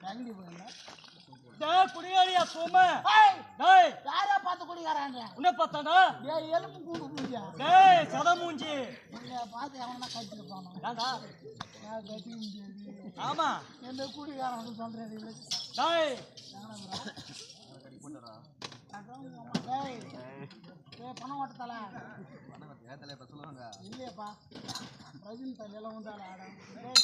எங்கடி போயில டேய் குடியாரியா சோம டேய் யாரா பார்த்து குடிகாரங்க உன்னை பார்த்தாடா டேய் எலும்பு கூடு மூஞ்சியா டேய் சத மூஞ்சி உன்னை பார்த்து எவனா கட்டிட்டு போறானோ ஏண்டா நான் கட்டி மூஞ்சி ஆமா என்ன குடிகாரங்க சொல்றேன் இல்ல டேய் டேய் டேய் பணம் ஓட்டதல பணம் ஏத்தல இப்ப சொல்லுவாங்க இல்லையப்பா ரஜினி தலையில வந்தால ஆடா டேய்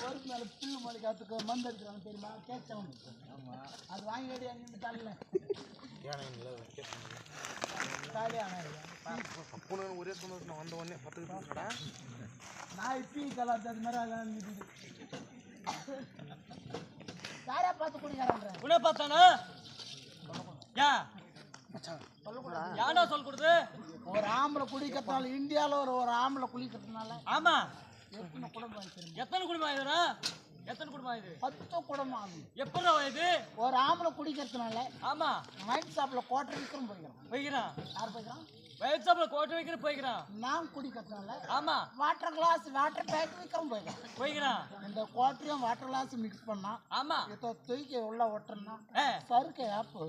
ஒருக்கு மேல புல்லு மாதிரி காத்துக்கு மந்து எடுக்கிறாங்க தெரியுமா கேட்சவன் ஆமா அது வாங்கி அடி அங்க தள்ளல ஒரே சொன்ன வந்த உடனே 10 நிமிஷம்டா நான் இப்பி கலாச்சார மாதிரி யாரா பார்த்து குடிக்கிறாங்க உன்னை பார்த்தானா யா யாரா சொல் கொடுத்து ஒரு ஆம்பளை குடிக்கிறதுனால இந்தியாவில் ஒரு ஆம்பளை குளிக்கிறதுனால ஆமா எத்தனை குடும்பம் ஆயிடுச்சு எத்தனை குடும்பம் ஆயுதுடா எத்தனை குடும்பம் ஆயுது 10 குடும்பம் ஆகுது எப்படா ஆயுது ஒரு ஆம்பளை குடிக்கிறதுனால ஆமா ஒயின் ஷாப்ல குவார்டர் விற்கிறோம் போய்க்கிறான் யார் போய்க்கிறான் வயிறு சாப்பிட கோட்டை வைக்கிற போய்க்கிறான் நான் குடிக்கிறதுனால ஆமா வாட்டர் கிளாஸ் வாட்டர் பேக் விற்கிறோம் போய்க்கிறான் இந்த குவார்டரையும் வாட்டர் கிளாஸ் மிக்ஸ் பண்ணா ஆமா இப்போ தூக்கி உள்ள ஒட்டனா சறுக்கை ஆப்பு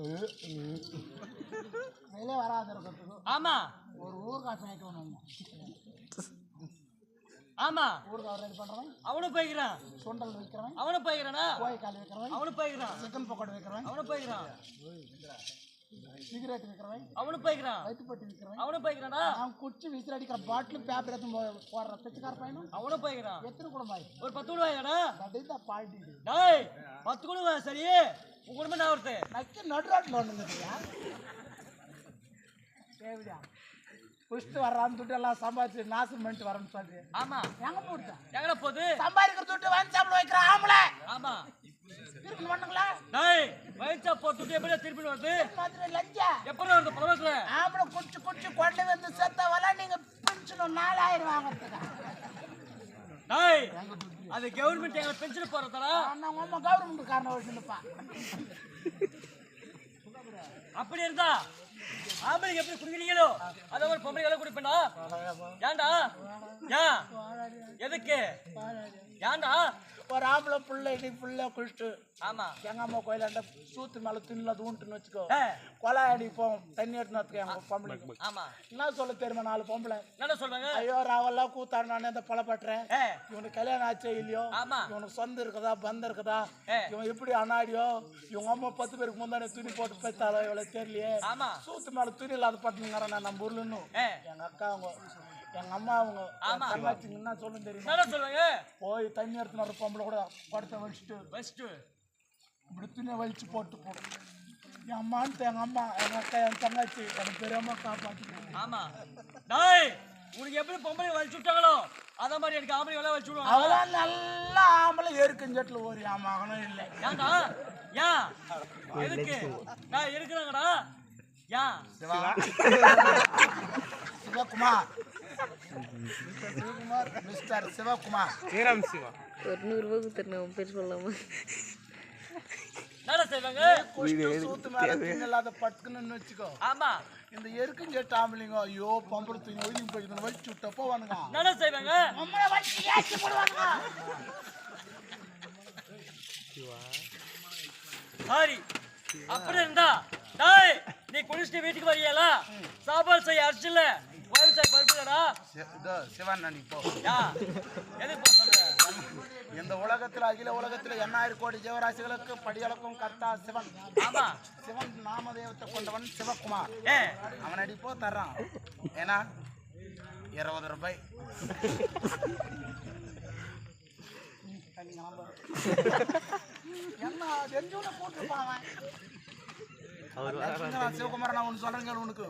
வெளியே வராது இருக்கிறதுக்கு ஆமா ஒரு ஊறுகாய் பேக் ஒன்று ஆமா ஊறுகாய் ரெடி பண்றவன் அவனும் போய்க்கிறான் சுண்டல் வைக்கிறவன் அவனும் போய்க்கிறானா கோழிக்கால் வைக்கிறவன் அவனும் போய்க்கிறான் சிக்கன் பக்கோடா வைக்கிறவன் அவனும் போய்க்கிறான் சிகரெட் வைக்கிறவன் அவனும் போய்க்கிறான் வயிற்றுப்பட்டி வைக்கிறவன் அவனும் போய்க்கிறானா அவன் குச்சி விசில் அடிக்கிற பாட்டில் பேப்பர் எடுத்து போடுற பிச்சைக்கார பையனும் அவனும் போய்க்கிறான் எத்தனை குடும்பம் ஆயிடுச்சு ஒரு 10 குடுவாயாடா அடிதான் பால்ட்டி டேய் 10 குடுவா சரி உன் குடும்பம் நான் ஒருத்தே நக்கி நடுராட்டில் ஒண்ணுங்கய்யா தேவையா புஷ்டு வர்றான்னு துட்டு எல்லாம் சம்பாதிச்சு நாசம் பண்ணிட்டு வரேன்னு சொல்லி ஆமா எங்க போட்டேன் எங்கடா போகுது சம்பாதிக்கிற துட்டு வாங்கி சாப்பிட வைக்கிற ஆம்பளை ஆமா திருப்பி பண்ணுங்களா டேய் வயிற்றா போட்டு எப்படி திருப்பி வருது மாதிரி லஞ்சா எப்படி வருது பரவாயில்ல ஆம்பளை குடிச்சு குடிச்சு கொண்டு வந்து செத்தவள நீங்க பென்ஷன் 4000 வாங்குறதுக்கா டேய் அது கவர்மெண்ட் எங்க பென்ஷன் போறதடா நான் உங்க கவர்மெண்ட் காரணம் வச்சிருப்பா அப்படி இருந்தா ஆம்பளைக்கு எப்படி குடிக்கிறீங்களோ அத ஒரு பொம்பளை எல்லாம் குடிப்பேனா ஏன்டா ஏன் எதுக்கு ஏன்டா ஒரு ஆம்பளை புள்ள குளிச்சுட்டு ஆமா எங்க அம்மா கோயிலாண்ட சூத்து மேல துணில தூண்டுன்னு வச்சுக்கோ கொலை அடிப்போம் தண்ணி எடுத்துன்னு எங்க பொம்பளை ஆமா என்ன சொல்ல தெரியுமா 4 பொம்பளை என்ன சொல்றாங்க ஐயோ ராவெல்லாம் கூத்தாடு நானே இந்த பழப்பட்டுறேன் இவனுக்கு கல்யாணம் ஆச்சே இல்லையோ ஆமா இவனுக்கு சொந்த இருக்குதா பந்தம் இருக்குதா இவன் எப்படி அண்ணாடியோ இவங்க அம்மா 10 பேருக்கு முந்தானே துணி போட்டு பெத்தாலோ இவ்வளவு தெரியலையே ஆமா சூத்து மேல துணி இல்லாத பட்டுங்கிறேன் நான் நம்ம ஊர்லன்னு எங்க அக்கா அவங்க எங்க அம்மா அவங்க தங்கச்சிங்க என்ன சொல்லும் தெரியுமா என்ன சொல்லுவாங்க போய் தண்ணி எடுத்துன்னு வர பொம்பளை கூட படத்தை வச்சுட்டு இப்படி துணியை வலிச்சு போட்டு போடும் என் அம்மான்ட்டு எங்க அம்மா எங்க அக்கா என் தங்கச்சி எனக்கு பெரியம்மா காப்பாற்றிட்டு ஆமா டேய் உனக்கு எப்படி பொம்பளை வலிச்சு விட்டாங்களோ அத மாதிரி எனக்கு ஆம்பளை வேலை வலிச்சு விடுவாங்க அவெல்லாம் நல்லா ஆம்பளை எருக்குஞ்சட்டில் ஒரு என் மகனும் இல்லை ஏன்டா ஏன் எதுக்கு நான் இருக்கிறாங்கடா ஏன் சிவகுமார் மிஸ்டர் சிவகுமார் சிவா ஒரு 100 ரூபாய்க்கு தரணும் பேர் சொல்லாம என்ன செய்வாங்க சூத்து மேல துணி இல்லாத பட்டுக்குன்னு வச்சுக்கோ ஆமா இந்த எருக்குஞ்சட்டு ஆம்பளைங்க ஐயோ பம்பளை துணி ஒதுங்கி போய்க்கணும் வலிச்சு விட்டப்போ வானுங்க என்ன செய்வாங்க சாரி அப்படி இருந்தா டேய் நீ குளிச்சுட்டு வீட்டுக்கு வரியாலா சாப்பாடு செய்ய அரிசி இல்ல விவசாய பருப்புடா சிவன் நினைப்போ எதுக்கு போ சொல்ற இந்த உலகத்துல அகில உலகத்துல 8000 கோடி ஜீவராசிகளுக்கு படியளக்கும் கர்த்தா சிவன் ஆமா சிவன் நாமதேவத்தை கொண்டவன் சிவகுமார் அவன் அடிப்போ தர்றான் ஏன்னா 20 ரூபாய் என்ன தெரிஞ்சவன போட்டுருப்பான் சிவகுமார் நான் ஒன்று சொல்றேங்க உனக்கு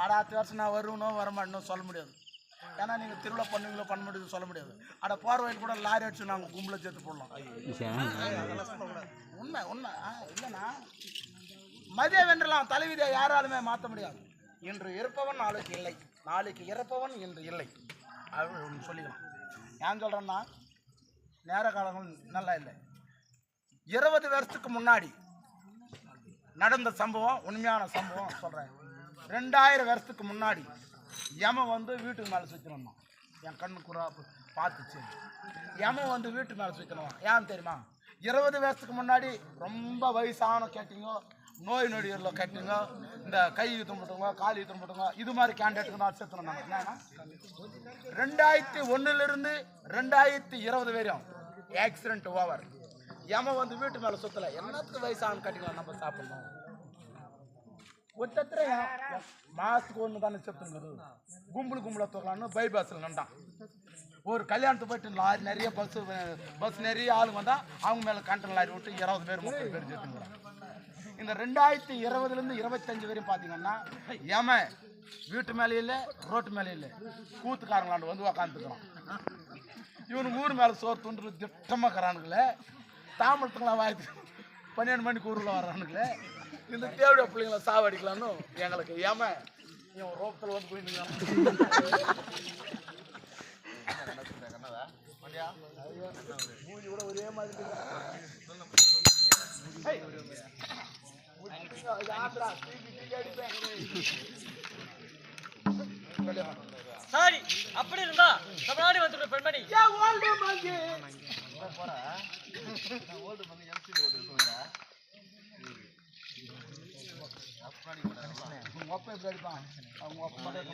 அடுத்த வருஷம் நான் வருவனும் வரமாட்டேன்னு சொல்ல முடியாது ஏன்னா நீங்கள் திருவிழா பண்ணுவீங்களோ பண்ண முடியுது சொல்ல முடியாது அட போகிற வயல் கூட லாரி அடிச்சு நாங்கள் கும்பலை சேர்த்து போடலாம் உண்மை உண்மை இல்லைண்ணா மதிய வென்றலாம் தலைவிதியை யாராலுமே மாற்ற முடியாது இன்று இருப்பவன் நாளைக்கு இல்லை நாளைக்கு இறப்பவன் இன்று இல்லை அப்படின்னு சொல்லிக்கலாம் ஏன் சொல்கிறேன்னா நேர காலங்கள் நல்லா இல்லை 20 வருஷத்துக்கு முன்னாடி நடந்த சம்பவம் உண்மையான சம்பவம் சொல்கிறேன் 2000 வருஷத்துக்கு முன்னாடி யமன் வந்து வீட்டுக்கு மேலே சுற்றி வந்தான் என் கண்ணு குறா பார்த்துச்சு. எமன் வந்து வீட்டு மேலே சுற்றணும். ஏன் தெரியுமா? 20 வருஷத்துக்கு முன்னாடி ரொம்ப வயசான கேட்டிங்க, நோய் நொடிகளில் கேட்டிங்க, இந்த கை தும்பிட்டுங்க, கால் தும்பிட்டுங்க, இது மாதிரி கேண்டிடேட்டுக்கு தான் சேர்த்துணும். நாங்கள் என்னன்னா 2001 2020 வரையும் ஆக்சிடென்ட் ஓவர். எமன் வந்து வீட்டு மேலே சுற்றலை. என்னத்துக்கு வயசான கேட்டிங்களா நம்ம சாப்பிடணும்? ஒருத்தர மாசத்துக்கு ஒன்று தானே செத்துங்கிறது. கும்பல தூக்கலான்னு பைபாஸில் நண்டான். ஒரு கல்யாணத்தை போயிட்டு லாரி நிறைய பஸ் நிறைய ஆளுங்க வந்தால் அவங்க மேலே கண்டன லாரி விட்டு 20 பேர் 30 பேர் செத்துங்கிறாங்க. இந்த 2020 25 வரையும் பார்த்தீங்கன்னா ஏமன் வீட்டு மேலே இல்லை, ரோட்டு மேலே இல்லை, கூத்துக்காரங்களாண்டு வந்து உக்காந்துக்கிறான். இவனுக்கு ஊர் மேலே சோறு துண்டு திட்டமாக இருக்கிறானுங்களே, தாமரத்துக்கெல்லாம் வாய்ப்பு 12 மணிக்கு ஊரில் வர்றானுங்களே. இந்த தேவையா பிள்ளைங்கள சாவடிக்கலான்னு எங்களுக்கு ஏம இவன் ரோப்பத்தில் வந்து போயிட்டு மூஞ்சி கூட ஒரே மாதிரி சாரி, அப்படி இருந்தா நம்ம நாடு வந்துடுற பெண்மணி ஒப்ப எப்படி அடிப்பான்? அவங்க ஒப்ப மட்டும்